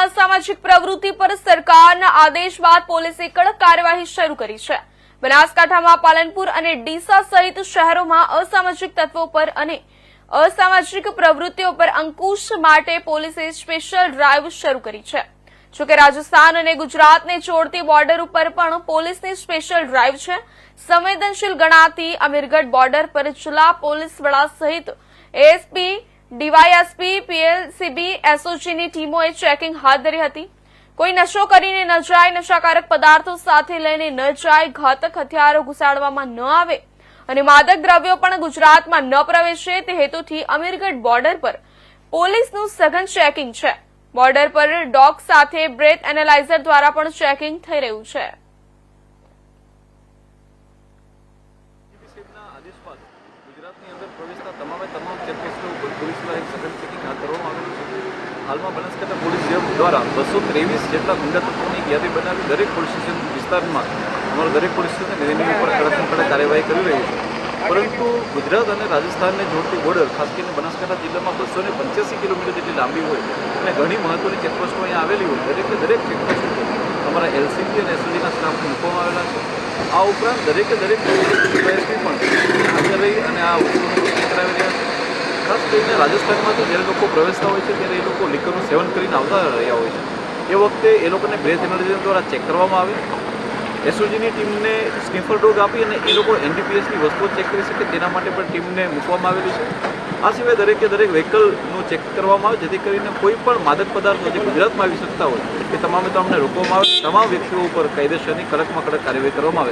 અસામાજિક પ્રવૃત્તિ પર સરકારના આદેશ બાદ પોલીસે કડક કાર્યવાહી શરૂ કરી છે। બનાસકાંઠામાં પાલનપુર અને ડીસા સહિત શહેરોમાં અસામાજિક તત્વો પર અને અસામાજિક પ્રવૃત્તિઓ પર અંકુશ માટે પોલીસે સ્પેશિયલ ડ્રાઈવ શરૂ કરી છે। જોકે રાજસ્થાન અને ગુજરાતને જોડતી બોર્ડર ઉપર પણ પોલીસની સ્પેશિયલ ડ્રાઈવ છે। સંવેદનશીલ ગણાતી અમીરગઢ બોર્ડર પર જિલ્લા પોલીસ વડા સહિત એએસપી, ડીવાયએસપી, પીએલસીબી, એસઓજીની ટીમોએ ચેકિંગ હાથ ધરી હતી। કોઈ નશો કરીને ન જાય, નશાકારક પદાર્થો સાથે લઈને ન જાય, ઘાતક હથિયારો ઘુસાડવામાં ન આવે અને માદક દ્રવ્યો પણ ગુજરાતમાં ન પ્રવેશે તે હેતુથી અમીરગઢ બોર્ડર પર પોલીસનું સઘન ચેકિંગ છે। બોર્ડર પર ડોગ સાથે બ્રેથ એનાલાઇઝર દ્વારા પણ ચેકિંગ થઈ રહ્યું છે। ગુજરાતની અંદર પ્રવેશતા તમામે તમામ ચેકપોસ્ટો ઉપર પોલીસ દ્વારા એક સઘન ચેકિંગ હાથ ધરવામાં આવેલું છે। હાલમાં બનાસકાંઠા પોલીસ દ્વારા 223 જેટલા ગુંડા તત્વોની યાદી બનાવી દરેક પોલીસ સ્ટેશન વિસ્તારમાં અમારા દરેક પોલીસ સ્ટેશન એની ઉપર કડકમાં કડક કાર્યવાહી કરી રહ્યું છે। પરંતુ ગુજરાત અને રાજસ્થાનને જોડતી બોર્ડર ખાસ કરીને બનાસકાંઠા જિલ્લામાં 285 કિલોમીટર જેટલી લાંબી હોય અને ઘણી મહત્વની ચેકપોસ્ટો અહીંયા આવેલી હોય દરેક ચેકપોસ્ટ ઉપર અમારા એલસીબી અને એસઓજીના સ્ટાફ મૂકવામાં આવેલા છે। આ ઉપરાંત દરેક ડીવાયએસપી પણ હાજર રહી અને આ વસ્તુનું ચેક કરાવી રહ્યા છે। ખાસ કરીને રાજસ્થાનમાં તો જ્યારે લોકો પ્રવેશતા હોય છે ત્યારે એ લોકો લીકરનું સેવન કરીને આવતા રહ્યા હોય છે। એ વખતે એ લોકોને બ્રેથ એનાલિઝર દ્વારા ચેક કરવામાં આવે। એસઓજીની ટીમને સ્નિફર ડોગ આપી અને એ લોકો એનડીપીએસની વસ્તુઓ ચેક કરી શકે તેના માટે પણ ટીમને મૂકવામાં આવેલી છે। આ સિવાય દરેક વ્હીકલનું ચેક કરવામાં આવે જેથી કરીને કોઈ પણ માદક પદાર્થો જે ગુજરાતમાં આવી શકતા હોય એ તમામને રોકવામાં આવે। તમામ વ્યક્તિઓ ઉપર કાયદેસરની કડકમાં કડક કાર્યવાહી કરવામાં આવે।